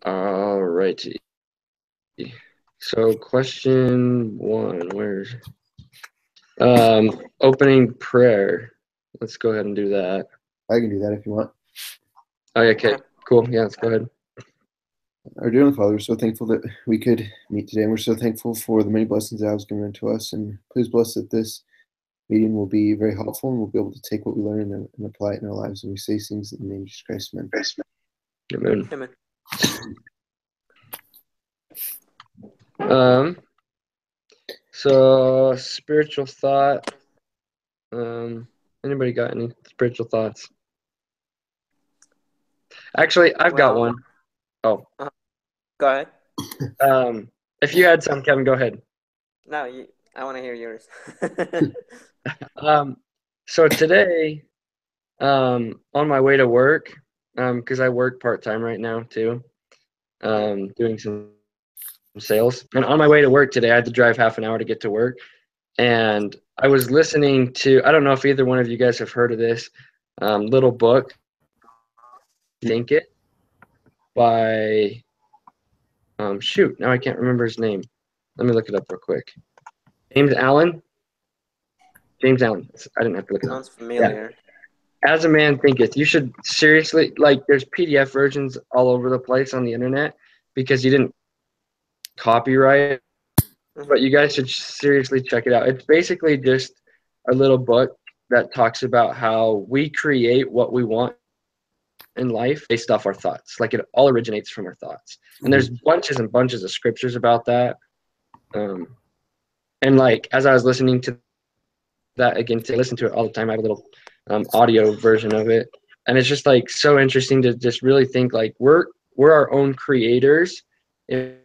All righty. So question 1, where's opening prayer? Let's go ahead and do that. I can do that if you want. Oh, yeah, okay, cool. Yeah, let's go ahead. Our dear Father, we're so thankful that we could meet today, and we're so thankful for the many blessings that was given to us. And please bless that this meeting will be very helpful, and we'll be able to take what we learn and apply it in our lives. And we say things in the name of Jesus Christ. Amen. Amen. Amen. So spiritual thought. Anybody got any spiritual thoughts? Actually, I've got one. Oh. Go ahead. If you had some, Kevin, go ahead. No, I want to hear yours. So today, on my way to work, because I work part-time right now too, doing some sales. And on my way to work today, I had to drive half an hour to get to work. And I was listening to, I don't know if either one of you guys have heard of this little book, Think It, by, shoot, now I can't remember his name. Let me look it up real quick. James Allen. I didn't have to look it up. Sounds familiar. Yeah. As a Man Thinketh. You should seriously, like, there's PDF versions all over the place on the internet because you didn't copyright, but you guys should seriously check it out. It's basically just a little book that talks about how we create what we want in life based off our thoughts. Like, it all originates from our thoughts. And there's bunches and bunches of scriptures about that. And like, as I was listening to that again, to listen to it all the time, I have a little audio version of it, and it's just like so interesting to just really think like we're our own creators if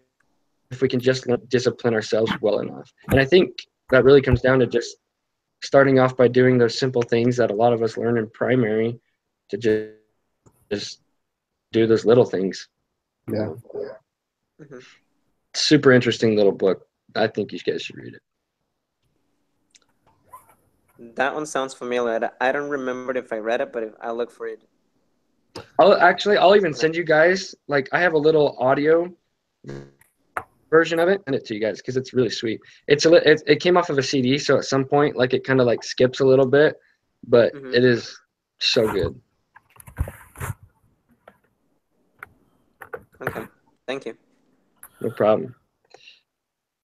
we can just discipline ourselves well enough. And I think that really comes down to just starting off by doing those simple things that a lot of us learn in primary, to just do those little things. Yeah. Super interesting little book. I think you guys should read it. That one sounds familiar. I don't remember if I read it, but I'll look for it. I'll even send you guys, like, I have a little audio version of it, and it to you guys because it's really sweet. It came off of a CD, so at some point, like, it kind of like skips a little bit, but it is so good. Okay, thank you. No problem.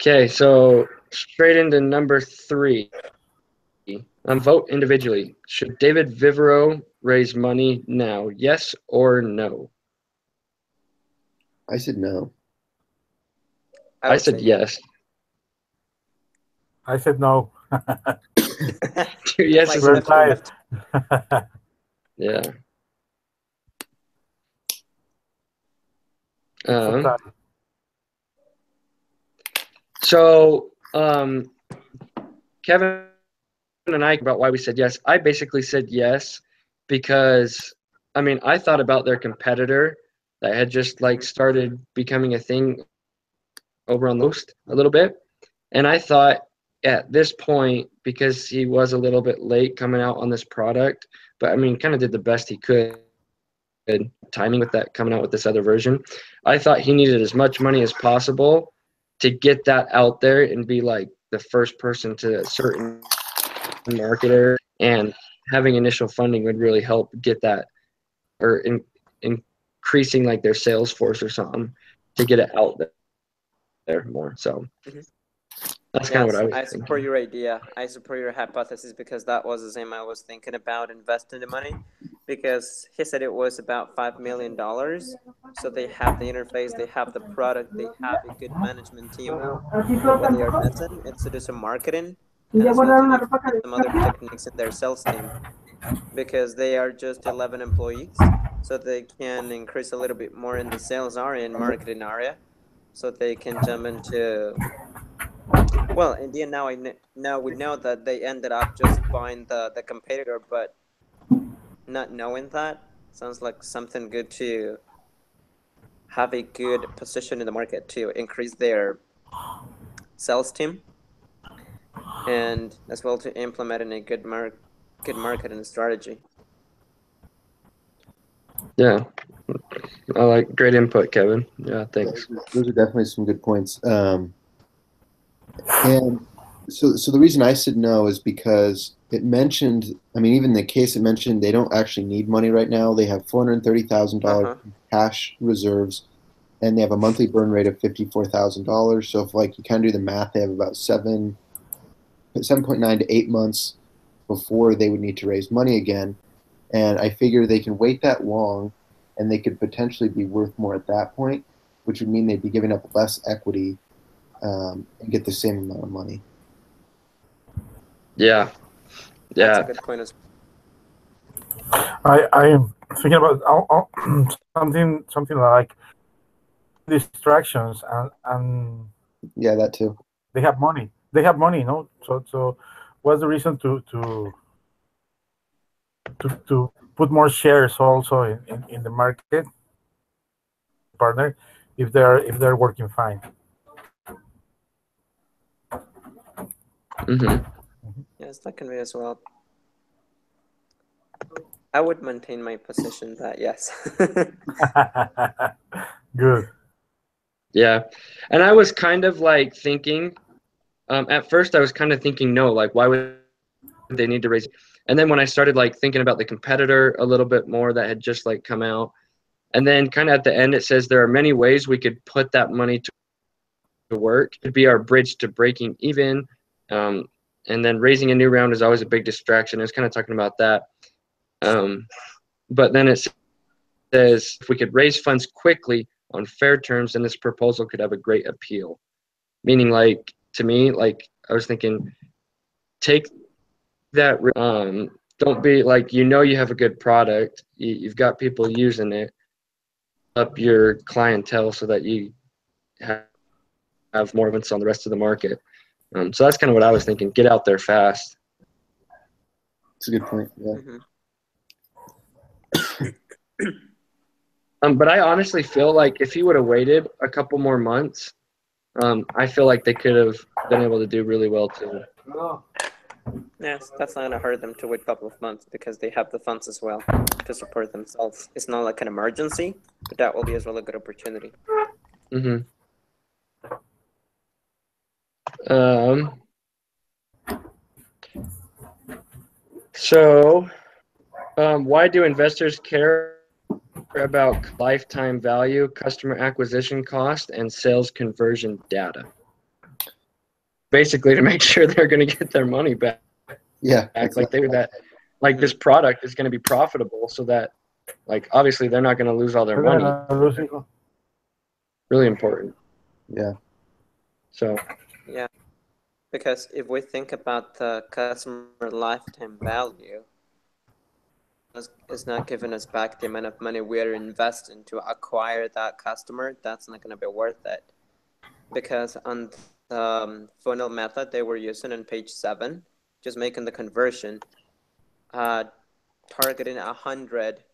Okay, so straight into number 3. Vote individually. Should David Vivero raise money now? Yes or no? I said no. I said yes. I said no. Yes, like we're tired. Yeah. So, Kevin and I about why we said yes. I basically said yes because, I mean, I thought about their competitor that had just like started becoming a thing over on the coast a little bit. And I thought at this point, because he was a little bit late coming out on this product, but I mean, kind of did the best he could timing with that coming out with this other version. I thought he needed as much money as possible to get that out there and be like the first person to a certain marketer, and having initial funding would really help get that, or increasing like their sales force or something to get it out there more. So that's kind of what I was thinking. Support your idea. I support your hypothesis because that was the same I was thinking about investing the money, because he said it was about $5 million. So they have the interface, they have the product, they have a good management team. What they are missing is to do some marketing and as well to do some other techniques in their sales team, because they are just 11 employees. So they can increase a little bit more in the sales area and marketing area, so they can jump into. Well, in the end, now we know that they ended up just buying the competitor, but not knowing that sounds like something good to have a good position in the market to increase their sales team, and as well to implement in a good marketing strategy. Yeah, I like great input, Kevin. Yeah, thanks. Those are definitely some good points. And so the reason I said no is because it mentioned, I mean, even the case it mentioned, they don't actually need money right now. They have $430,000 Uh-huh. cash reserves, and they have a monthly burn rate of $54,000. So if like you kind of do the math, they have about 7.9 to 8 months before they would need to raise money again. And I figure they can wait that long, and they could potentially be worth more at that point, which would mean they'd be giving up less equity and get the same amount of money. Yeah, That's a yeah, good point as I'm thinking about something like distractions, and Yeah, that too. they have money. They have money, no? So what's the reason to put more shares also in the market partner if they're working fine? hmm yes, that can be as well. I would maintain my position that yes. Good. yeah. And I was kind of like thinking, at first I was kind of thinking no, like why would they need to raise? And then when I started like thinking about the competitor a little bit more that had just like come out, and then kind of at the end it says there are many ways we could put that money to work. It could be our bridge to breaking even. Um, and then raising a new round is always a big distraction. I was kind of talking about that. Um, but then it says if we could raise funds quickly on fair terms, then this proposal could have a great appeal. Meaning, like to me, like I was thinking, take that. Don't be like you have a good product. You've got people using it. Up your clientele so that you have more influence on the rest of the market. So that's kind of what I was thinking. Get out there fast. It's a good point. Yeah. Mhm. But I honestly feel like if he would have waited a couple more months, I feel like they could have been able to do really well too. Yes, that's not gonna hurt them to wait a couple of months because they have the funds as well to support themselves. It's not like an emergency, but that will be as well a good opportunity. hmm Um, so, why do investors care about lifetime value, customer acquisition cost, and sales conversion data? Basically, to make sure they're going to get their money back. Yeah. Like this product is going to be profitable, so that, like, obviously they're not going to lose all their money. Really important. Yeah. So. Yeah, because if we think about the customer lifetime value, it's not giving us back the amount of money we're investing to acquire that customer. That's not going to be worth it. Because on the funnel method they were using on page 7, just making the conversion, targeting 100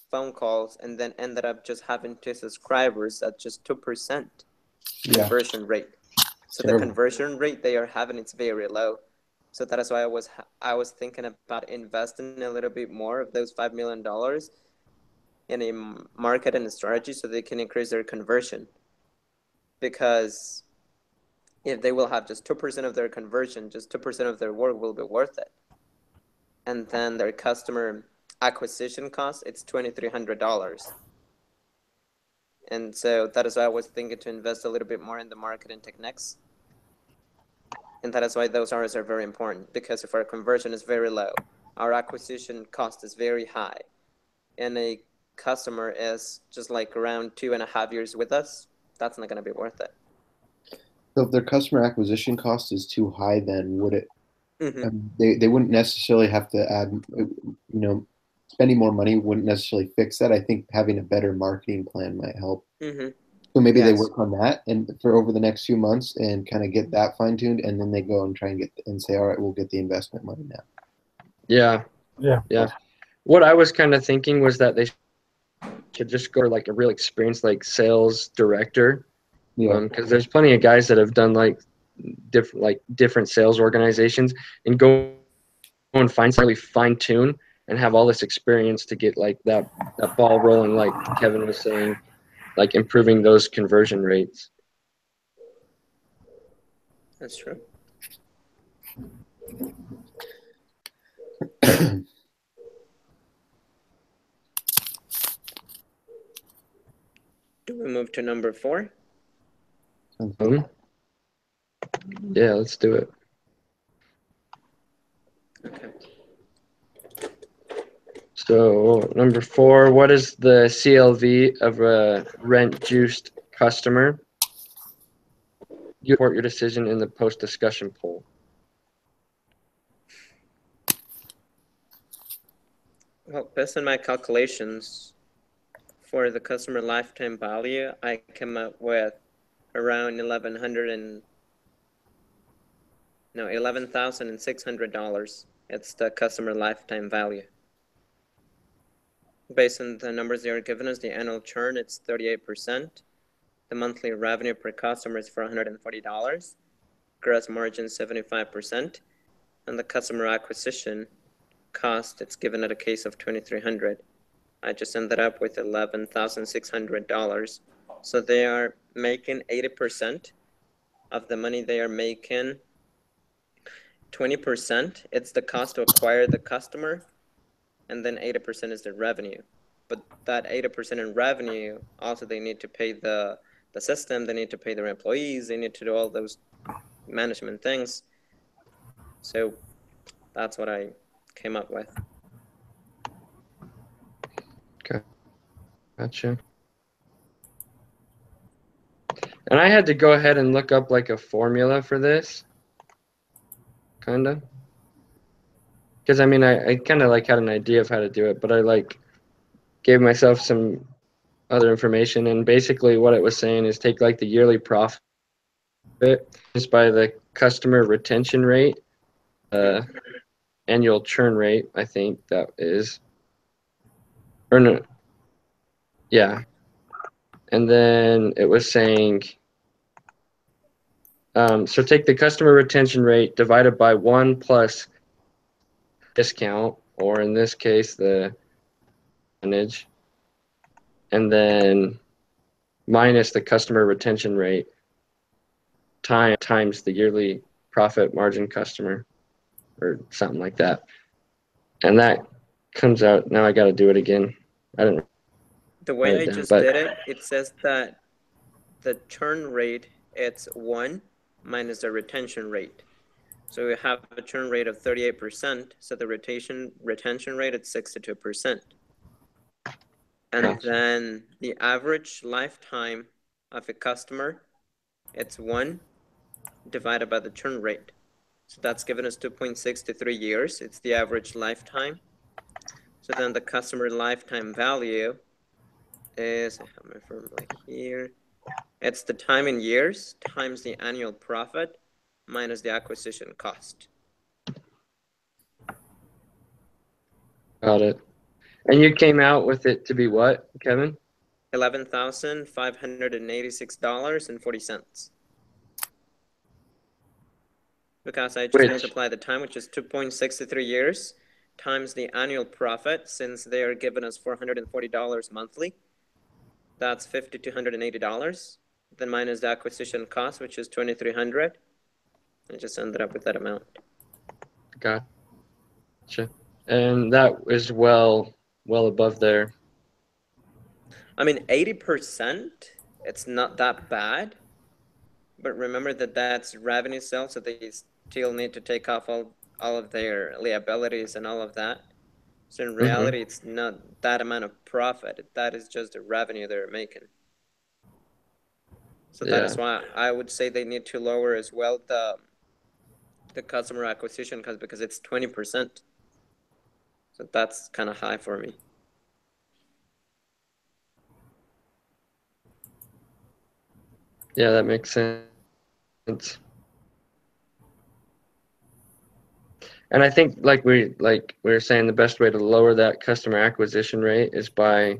phone calls and then ended up just having 2 subscribers at just 2% conversion rate. So Terrible. the conversion rate they are having, it's very low. So that is why I was thinking about investing a little bit more of those $5 million in a marketing strategy so they can increase their conversion. Because if they will have just 2% of their conversion, just 2% of their work will be worth it. And then their customer acquisition cost, it's $2,300. And so that is why I was thinking to invest a little bit more in the marketing techniques. And that is why those hours are very important, because if our conversion is very low, our acquisition cost is very high, and a customer is just like around 2.5 years with us, that's not going to be worth it. So if their customer acquisition cost is too high, then would it? Mm-hmm. They wouldn't necessarily have to add. Spending more money wouldn't necessarily fix that. I think having a better marketing plan might help. Mm-hmm. So maybe they Yes. work on that and for over the next few months and kind of get that fine tuned, and then they go and try and get and say, all right, we'll get the investment money now. Yeah. What I was kind of thinking was that they should just go to like a real experienced like sales director. Yeah. Because there's plenty of guys that have done like different sales organizations and go and find something really fine tune and have all this experience to get like that ball rolling, like Kevin was saying, like improving those conversion rates. That's true. Do we move to number 4? Yeah, let's do it. Okay. So number 4, what is the CLV of a RentJuice customer? You report your decision in the post-discussion poll. Well, based on my calculations for the customer lifetime value, I came up with around $11,600. It's the customer lifetime value. Based on the numbers they are giving us, the annual churn, it's 38%. The monthly revenue per customer is $440. Gross margin 75%. And the customer acquisition cost, it's given at a case of $2,300. I just ended up with $11,600. So they are making 80% of the money they are making. 20%, it's the cost to acquire the customer, and then 80% is the revenue. But that 80% in revenue, also they need to pay the system, they need to pay their employees, they need to do all those management things. So that's what I came up with. Okay, gotcha. And I had to go ahead and look up like a formula for this, kind of. Because I mean, I kind of like had an idea of how to do it, but I like gave myself some other information, and basically what it was saying is take like the yearly profit just by the customer retention rate, annual churn rate, I think that is, or no, yeah, and then it was saying, so take the customer retention rate divided by 1 plus discount, or in this case the percentage, and then minus the customer retention rate times the yearly profit margin customer, or something like that. And that comes out, now I got to do it again. I didn't. The way I just did it, it says that the churn rate, it's 1 minus the retention rate. So we have a churn rate of 38%, so the retention rate is 62%. And then the average lifetime of a customer, it's 1 divided by the churn rate. So that's given us 2.63 years. It's the average lifetime. So then the customer lifetime value is, I have my formula here. It's the time in years times the annual profit minus the acquisition cost. Got it. And you came out with it to be what, Kevin? $11,586.40. Because I just multiply the time, which is 2.63 years, times the annual profit, since they are giving us $440 monthly. That's $5,280. Then minus the acquisition cost, which is $2,300. I just ended up with that amount. Gotcha. And that is well above there. I mean, 80%, it's not that bad. But remember that that's revenue sales, so they still need to take off all of their liabilities and all of that. So in reality, it's not that amount of profit. That is just the revenue they're making. So that is why I would say they need to lower as well the customer acquisition cost, because it's 20%. So that's kind of high for me. Yeah, that makes sense. And I think like we were saying, the best way to lower that customer acquisition rate is by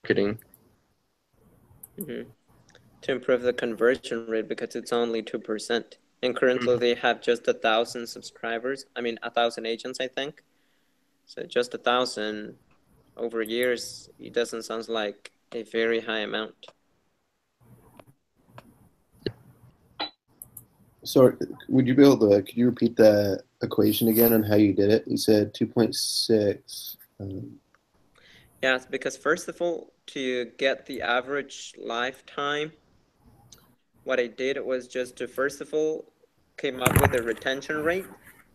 marketing. To improve the conversion rate, because it's only 2%. And currently they have just 1,000 subscribers. I mean, 1,000 agents, I think. So just 1,000 over years, it doesn't sound like a very high amount. So would you be able to, could you repeat the equation again on how you did it? You said 2.6. Yeah, it's because first of all, to get the average lifetime, what I did was just to first of all came up with a retention rate.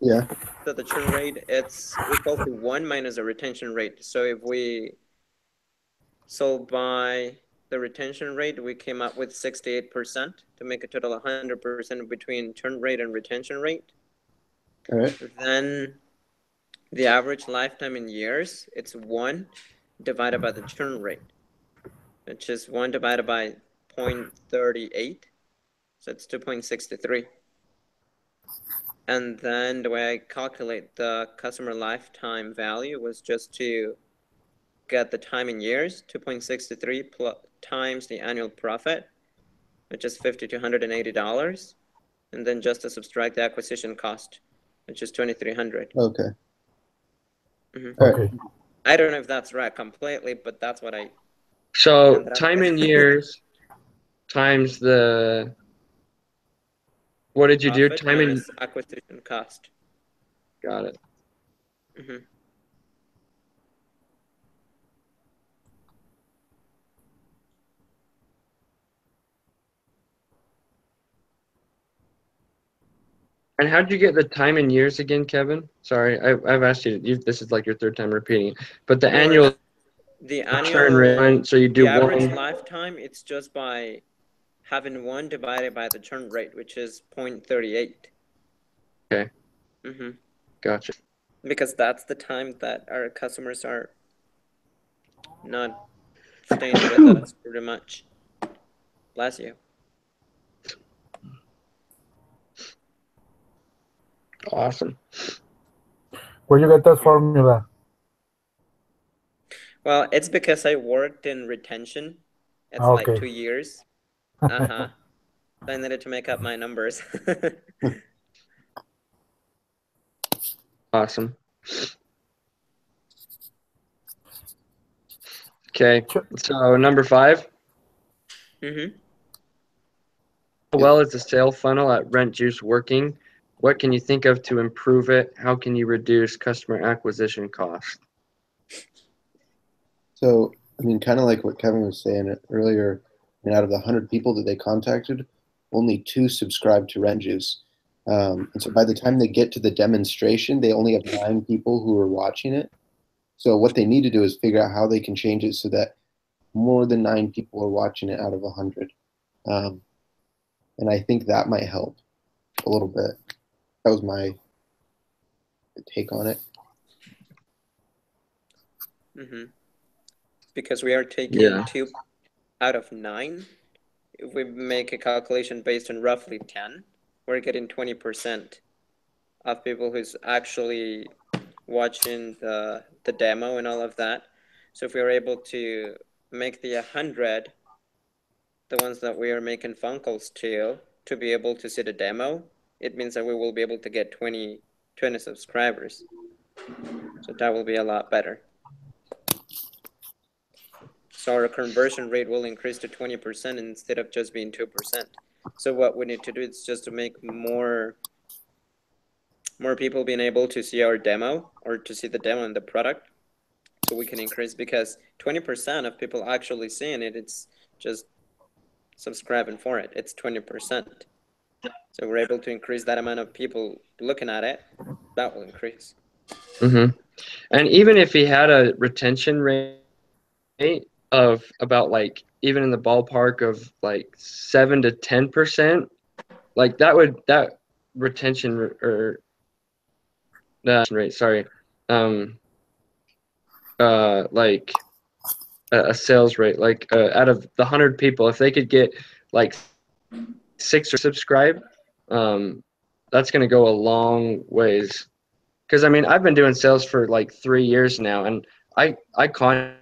Yeah. So the churn rate, it's equal to 1 minus the retention rate. So if we sold by the retention rate, we came up with 68% to make a total of 100% between churn rate and retention rate. All right. Then the average lifetime in years, it's 1 divided by the churn rate, which is 1 divided by 0.38. So it's 2.63. And then the way I calculate the customer lifetime value was just to get the time in years, 2.63 times the annual profit, which is $5,280, and then just to subtract the acquisition cost, which is $2,300. Okay. Okay. I don't know if that's right completely, but that's what I. So time in years times the. What did you do? Profit Time in minus acquisition cost. Got it. Mm-hmm. And how did you get the time in years again, Kevin? Sorry, I've asked you. This is like your third time repeating it. But the annual churn rate. So you do the average one. lifetime. It's just by having 1 divided by the churn rate, which is 0.38. Okay. Mm-hmm. Gotcha. Because that's the time that our customers are not staying with us pretty much. Bless you. Awesome. Where you get that formula? Well, it's because I worked in retention. It's Okay. like 2 years. So I needed to make up my numbers. Awesome. Okay. So number 5. Mm-hmm. How well is the sale funnel at RentJuice working? What can you think of to improve it? How can you reduce customer acquisition cost? So, I mean, kind of like what Kevin was saying earlier, and out of the 100 people that they contacted, only 2 subscribed to RentJuice. And so by the time they get to the demonstration, they only have 9 people who are watching it. So what they need to do is figure out how they can change it so that more than 9 people are watching it out of 100. And I think that might help a little bit. That was my take on it. Mm-hmm. Because we are taking 2 out of 9. If we make a calculation based on roughly 10, we're getting 20% of people who's actually watching the demo and all of that. So if we were able to make the 100, the ones that we are making phone calls to be able to see the demo, it means that we will be able to get 20 subscribers. So that will be a lot better. So our conversion rate will increase to 20% instead of just being 2%. So what we need to do is just to make more people being able to see our demo or to see the demo and the product, so we can increase, because 20% of people actually seeing it, it's just subscribing for it. It's 20%. So we're able to increase that amount of people looking at it. That will increase. Mm-hmm. And even if he had a retention rate of about like even in the ballpark of like 7 to 10%, like that retention or rate, sorry, like a sales rate, like out of the 100 people, if they could get like 6 or subscribe, that's going to go a long ways. Because I mean, I've been doing sales for like 3 years now, and I contact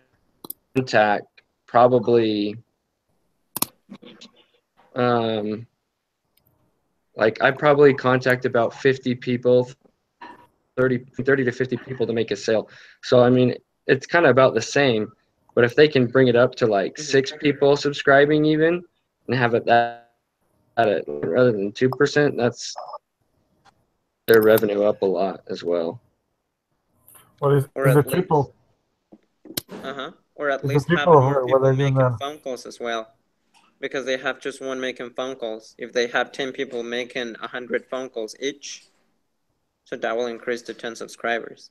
probably like I probably contact about 50 people 30 to 50 people to make a sale. So I mean, it's kind of about the same, but if they can bring it up to like 6 people subscribing even, and have it that at it rather than 2%, that's their revenue up a lot as well. Well, is the triple? Or at Is the least triple having more of what people they're doing making now? phone calls as well, because they have just one making phone calls. If they have 10 people making 100 phone calls each, so that will increase to 10 subscribers.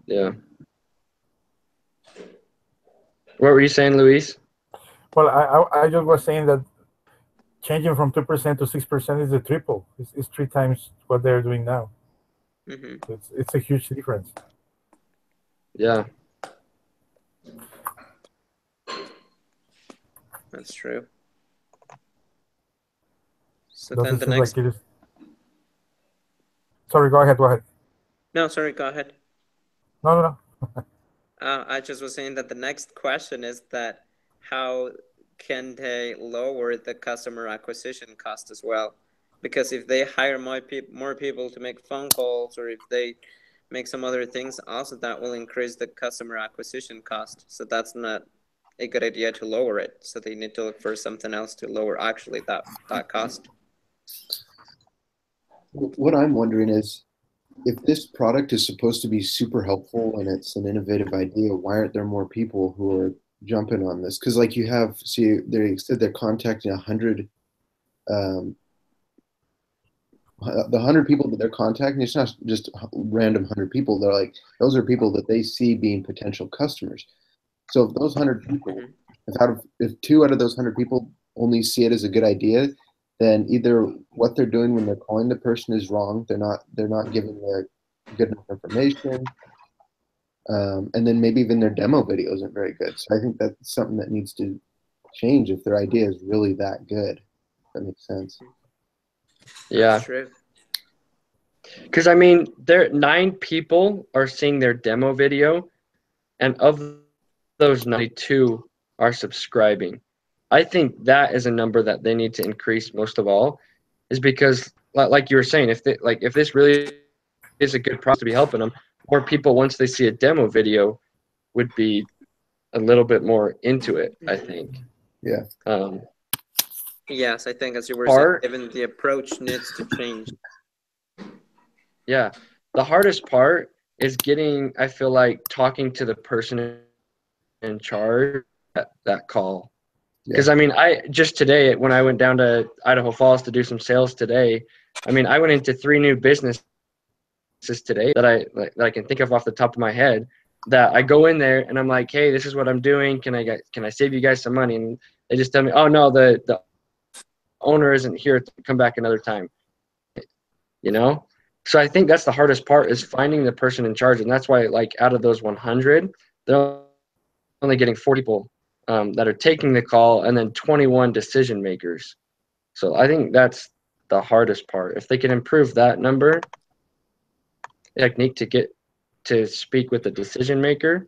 Yeah. What were you saying, Luis? Well, I just was saying that changing from 2% to 6% is the triple. It's 3 times what they're doing now. It's a huge difference. Yeah. That's true. So Doesn't then the seem next. like it is. Sorry, go ahead. No, sorry, go ahead. No. I just was saying that the next question is that how can they lower the customer acquisition cost as well? Because if they hire more people to make phone calls, or if they make some other things, also that will increase the customer acquisition cost. So that's not a good idea to lower it. So they need to look for something else to lower actually that cost. What I'm wondering is, if this product is supposed to be super helpful and it's an innovative idea, why aren't there more people who are jumping on this? Because like they said they're contacting 100, the 100 people that they're contacting. It's not just random 100 people. They're like, those are people that they see being potential customers. So if those 100 people, if 2 out of those 100 people only see it as a good idea, then either what they're doing when they're calling the person is wrong. They're not giving the good enough information, and then maybe even their demo video isn't very good. So I think that's something that needs to change if their idea is really that good. If that makes sense. Yeah. That's true. Because I mean, 9 people are seeing their demo video, and of those 92 are subscribing. I think that is a number that they need to increase most of all, is because, like you were saying, if this really is a good product to be helping them, more people once they see a demo video would be a little bit more into it. I think. Yeah. Yes, I think as you were saying, even the approach needs to change. Yeah, the hardest part is I feel like talking to the person in charge that call. Because I mean, just today when I went down to Idaho Falls to do some sales today, I mean, I went into 3 new businesses today that I can think of off the top of my head, that I go in there and I'm like, hey, this is what I'm doing. Can I save you guys some money? And they just tell me, oh no, the owner isn't here to come back another time. You know? So I think that's the hardest part, is finding the person in charge. And that's why, like, out of those 100, they're only getting 40 people that are taking the call, and then 21 decision makers. So I think that's the hardest part. If they can improve that number, technique to get to speak with the decision maker,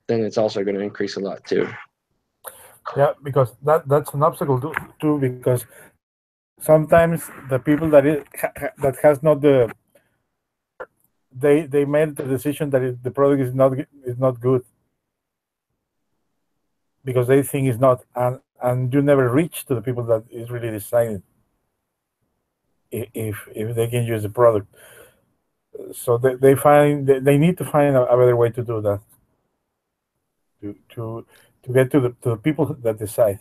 then it's also going to increase a lot too. Yeah, because that's an obstacle too, because sometimes the people that has not they made the decision that the product is not good because they think it's not, and you never reach to the people that is really deciding if they can use the product. So they need to find a better way to do that, to get to the people that decide.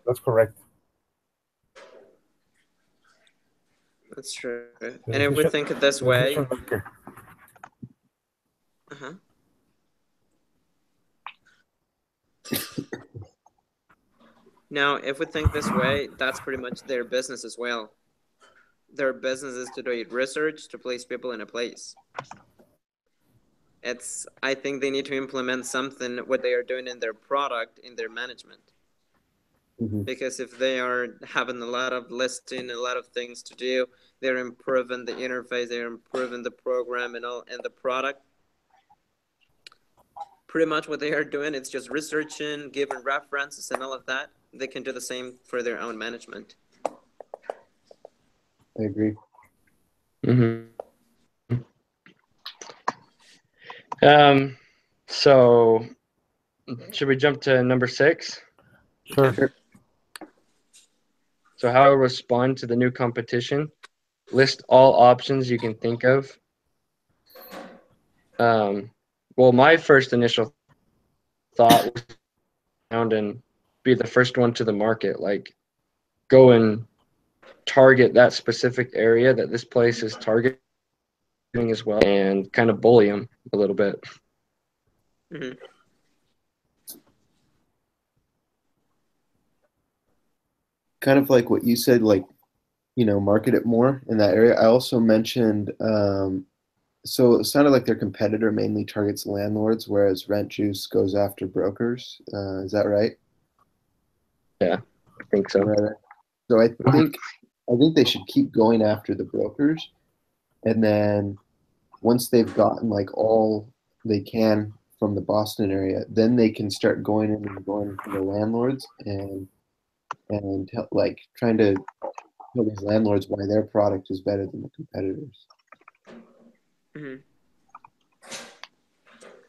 That's correct. That's true. And if we think it this way, now if we think this way, that's pretty much their business as well. Their business is to do research to place people in a place. I think they need to implement something what they are doing in their product, in their management. Because if they are having a lot of listing, a lot of things to do, they're improving the interface, they're improving the program and the product. Pretty much what they are doing, it's just researching, giving references and all of that. They can do the same for their own management. I agree. So should we jump to number 6? Sure. So how to respond to the new competition. List all options you can think of. Well, my first initial thought was around and be the first one to the market. Like, go and target that specific area that this place is targeting as well, and kind of bully them a little bit. Mm-hmm. Kind of like what you said, like, market it more in that area. I also mentioned, so it sounded like their competitor mainly targets landlords, whereas RentJuice goes after brokers. Is that right? Yeah, I think so. Right. So I think they should keep going after the brokers, and then once they've gotten like all they can from the Boston area, then they can start going in and going for the landlords and like trying to tell these landlords why their product is better than the competitors. Mm-hmm.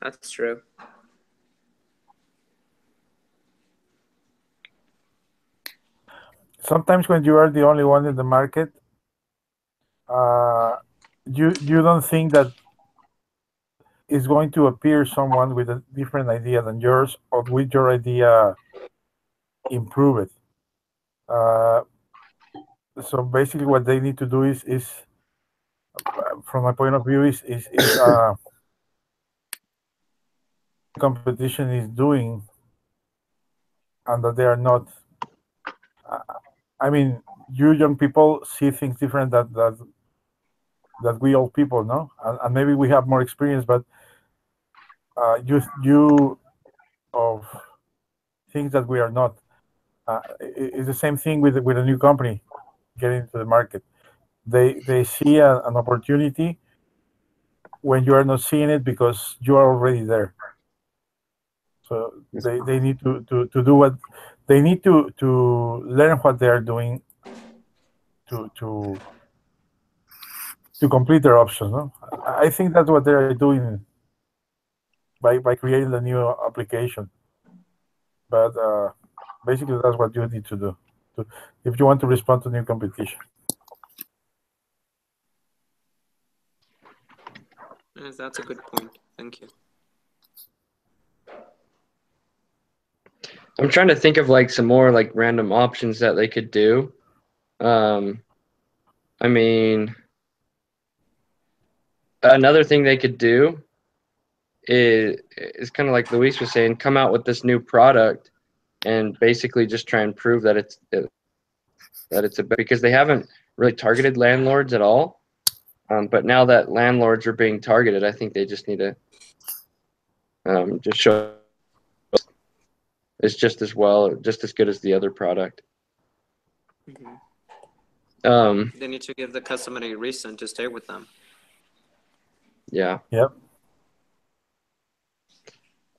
That's true. Sometimes when you are the only one in the market, you don't think that is going to appear someone with a different idea than yours, or with your idea improve it. So basically, what they need to do is from my point of view, is competition is doing, and that they are not. I mean, you young people see things different that we old people know, and maybe we have more experience, but you of things that we are not. It's the same thing with a new company getting into the market. They see an opportunity when you are not seeing it because you are already there. So they need to do what they need to learn what they are doing to complete their options. No? I think that's what they are doing by creating the new application. But basically, that's what you need to do if you want to respond to new competition. Yes, that's a good point. Thank you. I'm trying to think of like some more like random options that they could do. I mean, another thing they could do is kind of like Luis was saying, come out with this new product and basically just try and prove that it's because they haven't really targeted landlords at all. But now that landlords are being targeted, I think they just need to just show it's just as good as the other product. Mm-hmm. They need to give the customer a reason to stay with them. Yeah. Yep.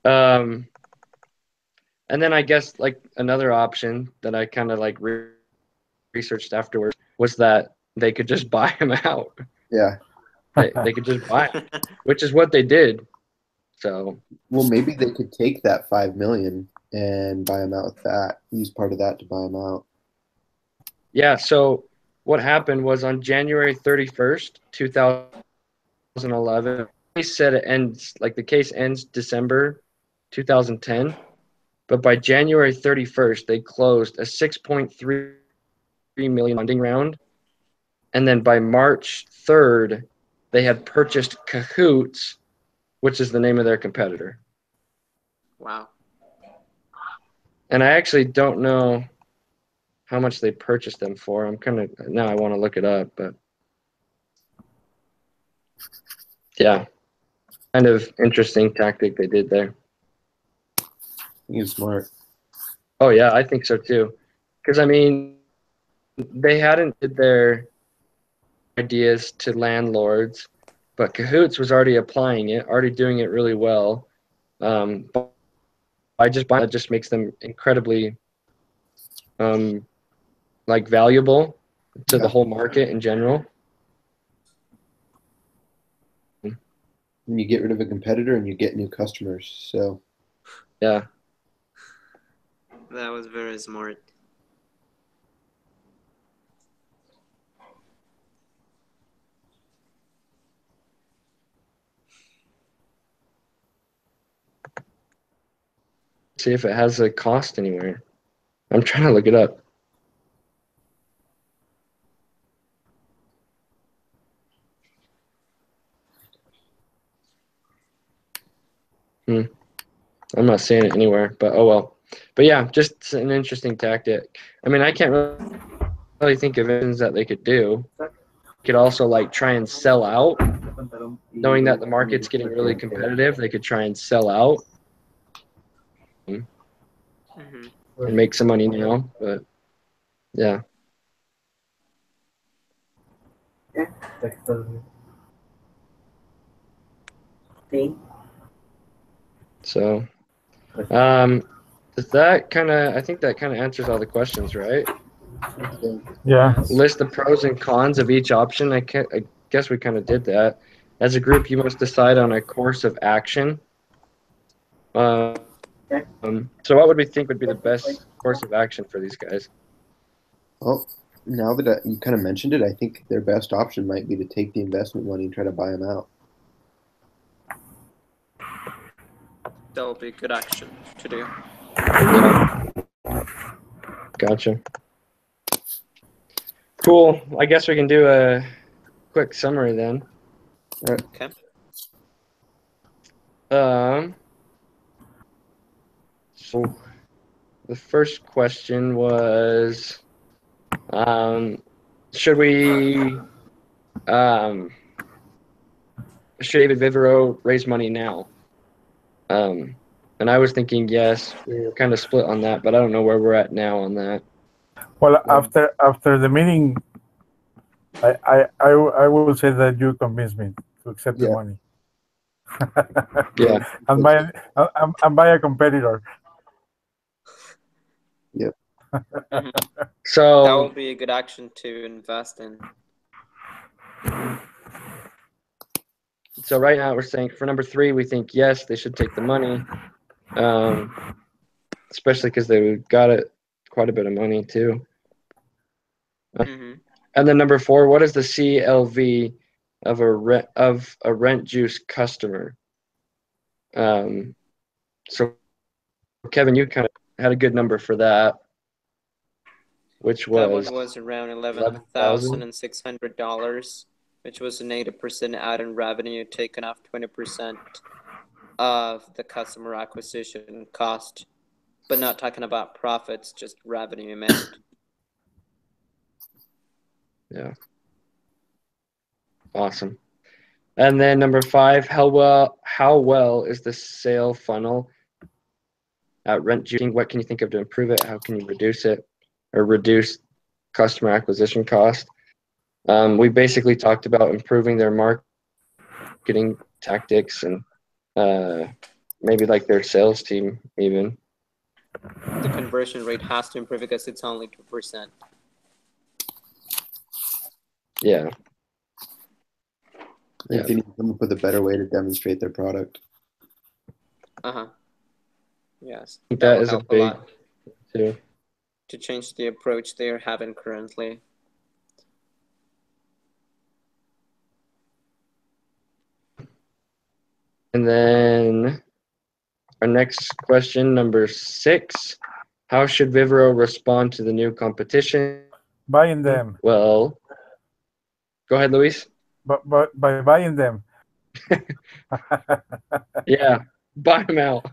And then I guess like another option that I kind of like researched afterwards was that they could just buy them out. Yeah. They could just buy them, which is what they did. So. Well, maybe they could take that 5 million and buy them out with that. Use part of that to buy them out. Yeah. So what happened was on January 31st, 2011, they said it ends, like the case ends December 2010. But by January 31st, they closed a $6.3 million funding round. And then by March 3rd, they had purchased Cahoots, which is the name of their competitor. Wow. And I actually don't know how much they purchased them for. Now I want to look it up, but yeah, kind of interesting tactic they did there. He's smart. Oh yeah, I think so too. Because I mean, they hadn't did their ideas to landlords, but Cahoots was already applying it, already doing it really well. By just buying, that just makes them incredibly like valuable to the whole market in general. and you get rid of a competitor and you get new customers. So Yeah. That was very smart. See if it has a cost anywhere. I'm trying to look it up. I'm not seeing it anywhere, but oh well. But yeah, just an interesting tactic. I mean, I can't really think of things that they could do. Could also like try and sell out, knowing that the market's getting really competitive. They could try and sell out Mm-hmm. and make some money now. But yeah, so does that kind of? I think that kind of answers all the questions, right? Yeah. List the pros and cons of each option. I guess we kind of did that. As a group, you must decide on a course of action. So what would we think would be the best course of action for these guys? well, now that you kind of mentioned it, I think their best option might be to take the investment money and try to buy them out. That would be a good action to do. Yeah. Gotcha. Cool. I guess we can do a quick summary then. All right. Okay. So the first question was, should David Vivero raise money now? And I was thinking yes. We were kind of split on that, but I don't know where we're at now on that. Well, after the meeting, I will say that you convinced me to accept the Yeah. money. Yeah. and buy a competitor. Yep. Mm-hmm. That So would be a good action to invest in. right now we're saying for number 3, we think yes, they should take the money, especially because they got it quite a bit of money too. Mm-hmm. And then number 4, what is the CLV of a RentJuice customer? So Kevin, you kind of had a good number for that, which That was one was around $11,000. $11,600, which was an 80% add in revenue, taken off 20% of the customer acquisition cost, but not talking about profits, just revenue amount. Yeah. Awesome. And then number 5, how well is the sale funnel at RentJuice? What can you think of to improve it? How can you reduce it or reduce customer acquisition cost? We basically talked about improving their marketing tactics and maybe like their sales team even. The conversion rate has to improve because it's only 2%. Yeah. I think they need to come up with a better way to demonstrate their product. Uh-huh. Yes. I think that is a help big lot too. to change the approach they're having currently. And then our next question, number 6, how should Vivero respond to the new competition? Buying them. Well, go ahead, Luis. But by buying them. Yeah, buy them out.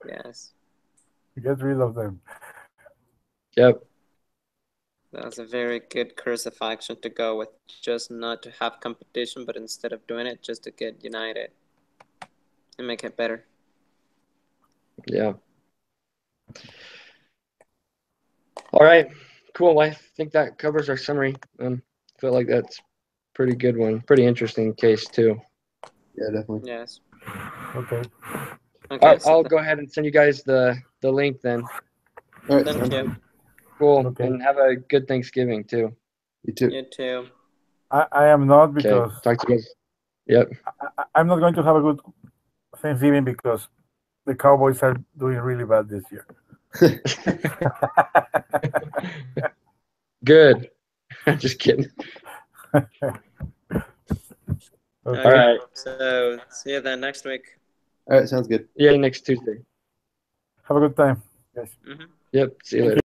Yes. Get rid of them. Yep. That's a very good course of action to go with. Just not to have competition, but instead of doing it, just to get united and make it better. Yeah. All right. Cool. I think that covers our summary. I feel like that's pretty good one. Pretty interesting case too. Yeah, definitely. Yes. Okay. Okay. I'll go ahead and send you guys the link then. All right. Thank you. Cool. Okay. And have a good Thanksgiving too. You too. You too. I am not Okay. because Talk to you guys. Yep. I'm not going to have a good Thanksgiving because the Cowboys are doing really bad this year. Good. I'm just kidding. Okay. All right. So see you then next week. All right, sounds good. Yeah, next Tuesday. Have a good time, guys. Mm-hmm. Yep. See you later.